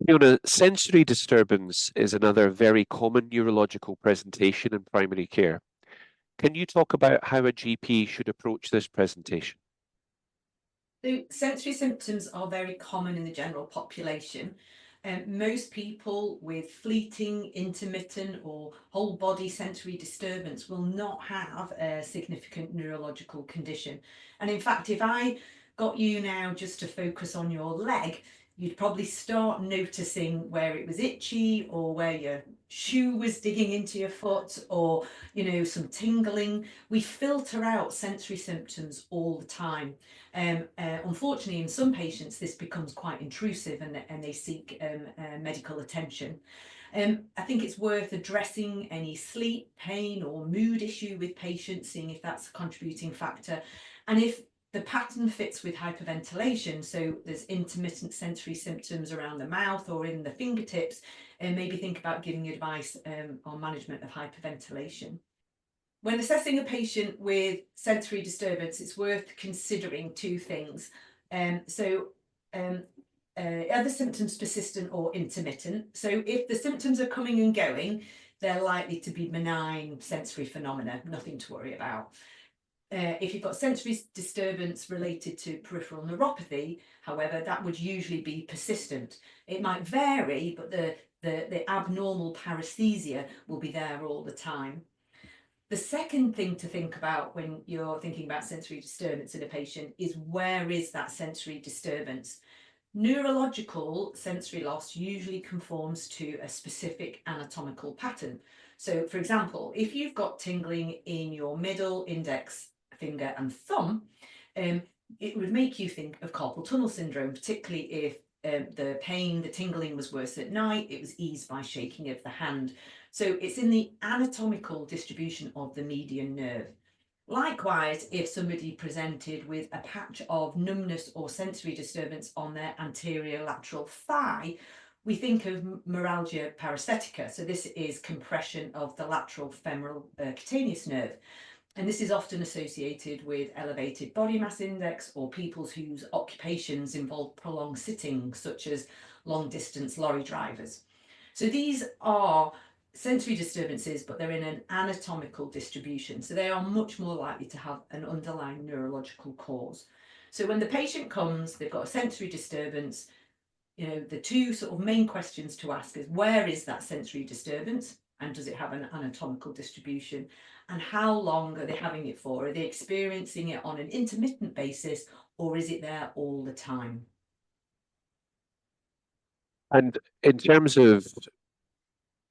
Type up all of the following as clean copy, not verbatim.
Fiona, sensory disturbance is another very common neurological presentation in primary care. Can you talk about how a GP should approach this presentation? So sensory symptoms are very common in the general population. Most people with fleeting, intermittent or whole body sensory disturbance will not have a significant neurological condition. And in fact, if I got you now just to focus on your leg, you'd probably start noticing where it was itchy or where your shoe was digging into your foot, or some tingling. We filter out sensory symptoms all the time. Unfortunately, in some patients, this becomes quite intrusive and they seek medical attention. I think it's worth addressing any sleep, pain, or mood issue with patients, seeing if that's a contributing factor. And if the pattern fits with hyperventilation, so there's intermittent sensory symptoms around the mouth or in the fingertips, and maybe think about giving advice on management of hyperventilation. When assessing a patient with sensory disturbance, it's worth considering two things. Are the symptoms persistent or intermittent? So if the symptoms are coming and going, they're likely to be benign sensory phenomena, nothing to worry about. If you've got sensory disturbance related to peripheral neuropathy, however, that would usually be persistent. It might vary, but the abnormal paresthesia will be there all the time. The second thing to think about when you're thinking about sensory disturbance in a patient is, where is that sensory disturbance? Neurological sensory loss usually conforms to a specific anatomical pattern. So, for example, if you've got tingling in your middle, index finger and thumb, it would make you think of carpal tunnel syndrome, particularly if the pain, the tingling was worse at night, it was eased by shaking of the hand. So it's in the anatomical distribution of the median nerve. Likewise, if somebody presented with a patch of numbness or sensory disturbance on their anterior lateral thigh, we think of meralgia paresthetica. So this is compression of the lateral femoral cutaneous nerve. And this is often associated with elevated body mass index or people whose occupations involve prolonged sitting, such as long distance lorry drivers. So these are sensory disturbances, but they're in an anatomical distribution. So they are much more likely to have an underlying neurological cause. So when the patient comes, they've got a sensory disturbance, the two sort of main questions to ask is, where is that sensory disturbance? And does it have an anatomical distribution? And how long are they having it for? Are they experiencing it on an intermittent basis, or is it there all the time? And in terms of,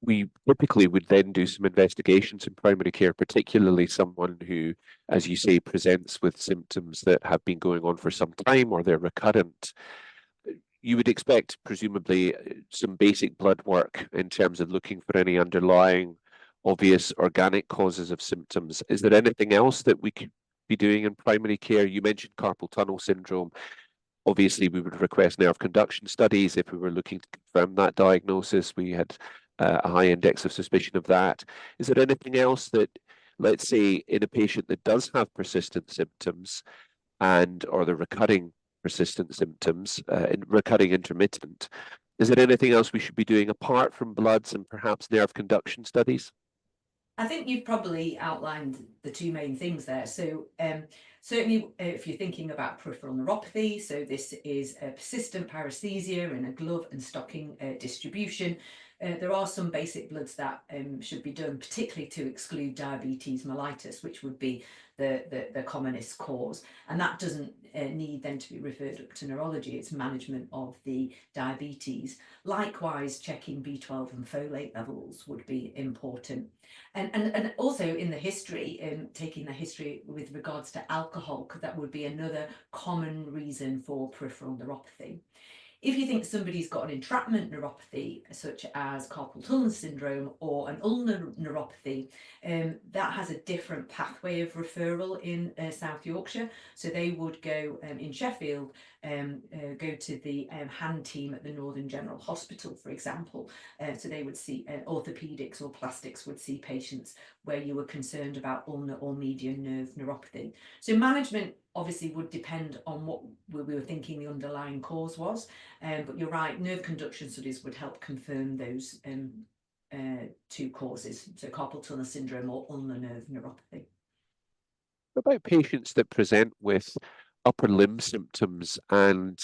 we typically would then do some investigations in primary care, particularly someone who, as you say, presents with symptoms that have been going on for some time or they're recurrent. You would expect, presumably, some basic blood work in terms of looking for any underlying obvious organic causes of symptoms. Is there anything else that we could be doing in primary care? You mentioned carpal tunnel syndrome. Obviously, we would request nerve conduction studies if we were looking to confirm that diagnosis. We had a high index of suspicion of that. Is there anything else that, let's say, in a patient that does have persistent symptoms or the recurring persistent symptoms, recurring intermittent, is there anything else we should be doing apart from bloods and perhaps nerve conduction studies? I think you've probably outlined the two main things there. So certainly if you're thinking about peripheral neuropathy, so this is a persistent paresthesia in a glove and stocking distribution. There are some basic bloods that should be done, particularly to exclude diabetes mellitus, which would be the commonest cause. And that doesn't need then to be referred up to neurology. It's management of the diabetes. Likewise, checking B12 and folate levels would be important. And also in the history, taking the history with regards to alcohol, because that would be another common reason for peripheral neuropathy. If you think somebody's got an entrapment neuropathy, such as carpal tunnel syndrome or an ulnar neuropathy, that has a different pathway of referral in South Yorkshire. So they would go in Sheffield go to the hand team at the Northern General Hospital, for example. So they would see orthopedics or plastics would see patients where you were concerned about ulnar or median nerve neuropathy. So management obviously would depend on what we were thinking the underlying cause was, but you're right, nerve conduction studies would help confirm those two causes, so carpal tunnel syndrome or ulnar nerve neuropathy. What about patients that present with upper limb symptoms and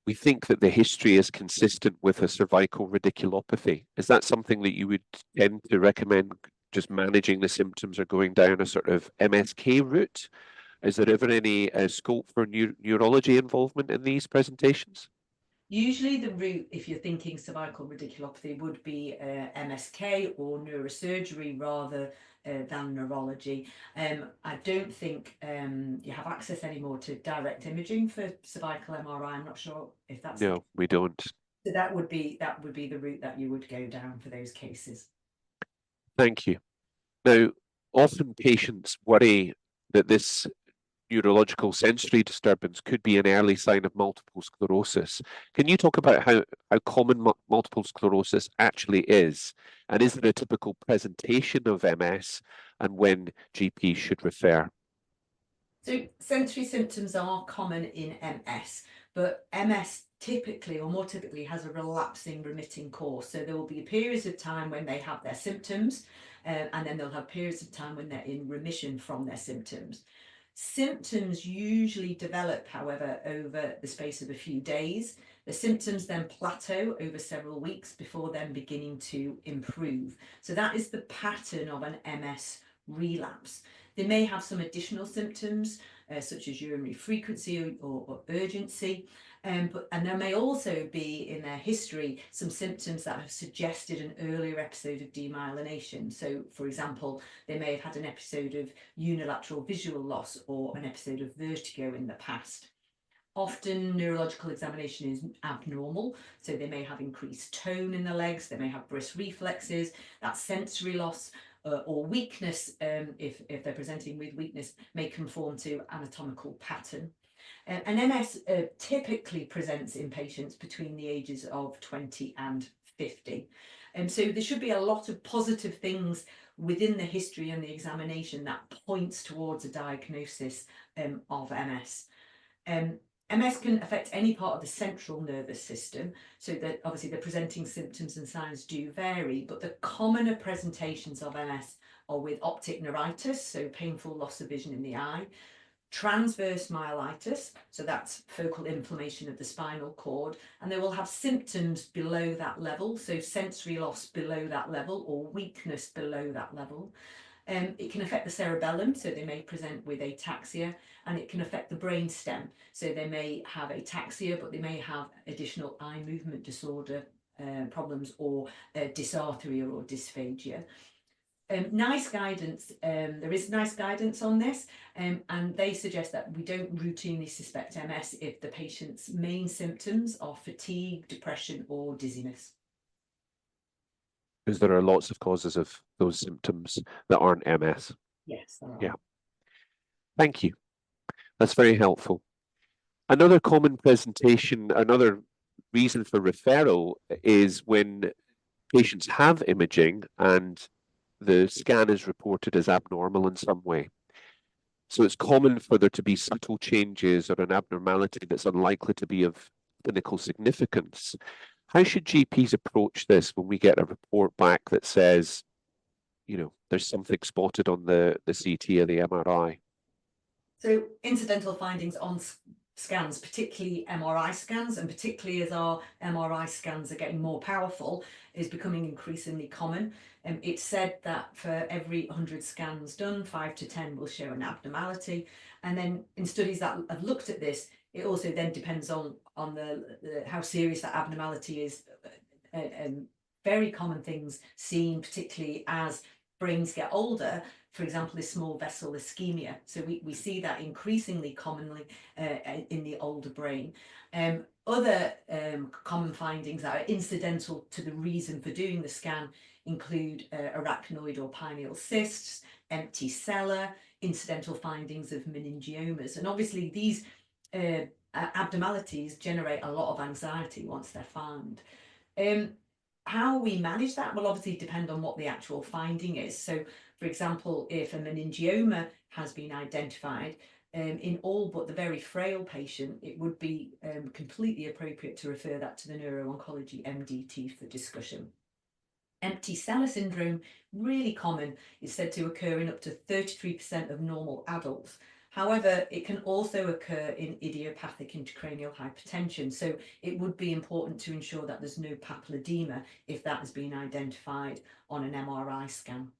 we think that the history is consistent with a cervical radiculopathy? Is that something that you would tend to recommend, just managing the symptoms or going down a sort of MSK route? Is there ever any scope for neurology involvement in these presentations? Usually the route, if you're thinking cervical radiculopathy, would be MSK or neurosurgery rather than neurology. I don't think you have access anymore to direct imaging for cervical MRI. I'm not sure if that's No, we don't. So that would be the route that you would go down for those cases. Thank you. Now, often patients worry that this neurological sensory disturbance could be an early sign of multiple sclerosis. Can you talk about how common multiple sclerosis actually is? And is there a typical presentation of MS and when GPs should refer? So sensory symptoms are common in MS, but MS typically or more typically has a relapsing remitting course. So there will be periods of time when they have their symptoms and then they'll have periods of time when they're in remission from their symptoms. Symptoms usually develop, however, over the space of a few days. The symptoms then plateau over several weeks before then beginning to improve. So that is the pattern of an MS relapse. They may have some additional symptoms, such as urinary frequency or urgency, and there may also be in their history some symptoms that have suggested an earlier episode of demyelination. So, for example, they may have had an episode of unilateral visual loss or an episode of vertigo in the past. Often neurological examination is abnormal, so they may have increased tone in the legs, they may have brisk reflexes, that sensory loss or weakness, if they're presenting with weakness, may conform to anatomical pattern. And MS typically presents in patients between the ages of 20 and 50. And so there should be a lot of positive things within the history and the examination that points towards a diagnosis of MS. MS can affect any part of the central nervous system, so that obviously the presenting symptoms and signs do vary, but the commoner presentations of MS are with optic neuritis, so painful loss of vision in the eye, transverse myelitis, so that's focal inflammation of the spinal cord, and they will have symptoms below that level, so sensory loss below that level or weakness below that level. It can affect the cerebellum, so they may present with ataxia, and it can affect the brainstem, so they may have ataxia, but they may have additional eye movement disorder problems or dysarthria or dysphagia. Nice guidance, there is nice guidance on this, and they suggest that we don't routinely suspect MS if the patient's main symptoms are fatigue, depression, or dizziness. Because there are lots of causes of those symptoms that aren't MS. Yes, there are. Yeah. Thank you. That's very helpful. Another common presentation, another reason for referral is when patients have imaging and the scan is reported as abnormal in some way. So it's common for there to be subtle changes or an abnormality that's unlikely to be of clinical significance. How should GPs approach this when we get a report back that says, there's something spotted on the CT or the MRI? So incidental findings on scans, particularly MRI scans, and particularly as our MRI scans are getting more powerful, is becoming increasingly common. It's said that for every 100 scans done, 5 to 10 will show an abnormality. And then in studies that have looked at this, it also then depends on the how serious that abnormality is. Very common things seen, particularly as brains get older, for example, is small vessel ischemia. So we see that increasingly commonly in the older brain. Other common findings that are incidental to the reason for doing the scan include arachnoid or pineal cysts, empty cella, incidental findings of meningiomas. And obviously these abnormalities generate a lot of anxiety once they're found. How we manage that will obviously depend on what the actual finding is. So, for example, if a meningioma has been identified, in all but the very frail patient, it would be completely appropriate to refer that to the Neuro-Oncology MDT for discussion. Empty cellar syndrome, really common, is said to occur in up to 33% of normal adults. However, it can also occur in idiopathic intracranial hypertension, so it would be important to ensure that there's no papilledema if that has been identified on an MRI scan.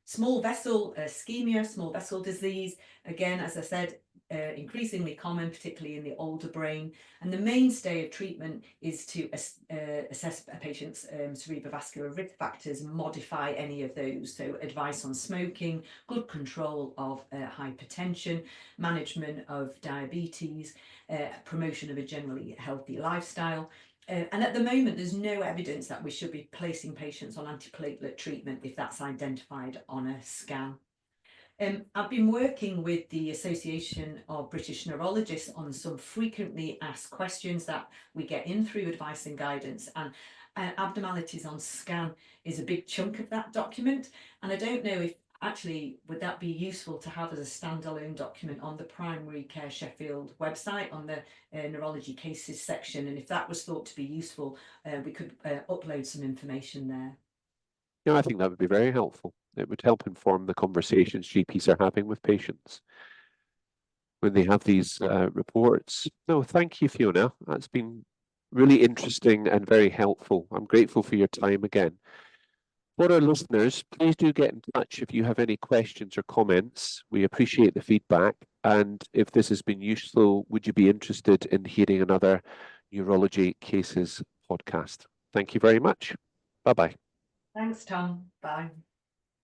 Small vessel ischemia, small vessel disease, again, as I said, increasingly common, particularly in the older brain. And the mainstay of treatment is to assess a patient's cerebrovascular risk factors and modify any of those. So advice on smoking, good control of hypertension, management of diabetes, promotion of a generally healthy lifestyle. And at the moment, there's no evidence that we should be placing patients on antiplatelet treatment if that's identified on a scan. I've been working with the Association of British Neurologists on some frequently asked questions that we get in through advice and guidance, and abnormalities on scan is a big chunk of that document. And I don't know if actually would that be useful to have as a standalone document on the Primary Care Sheffield website on the neurology cases section, and if that was thought to be useful, we could upload some information there. Yeah, I think that would be very helpful. It would help inform the conversations GPs are having with patients when they have these reports. No, thank you, Fiona. That's been really interesting and very helpful. I'm grateful for your time again. For our listeners, please do get in touch if you have any questions or comments. We appreciate the feedback. And if this has been useful, would you be interested in hearing another Neurology Cases podcast? Thank you very much. Bye-bye. Thanks, Tom. Bye.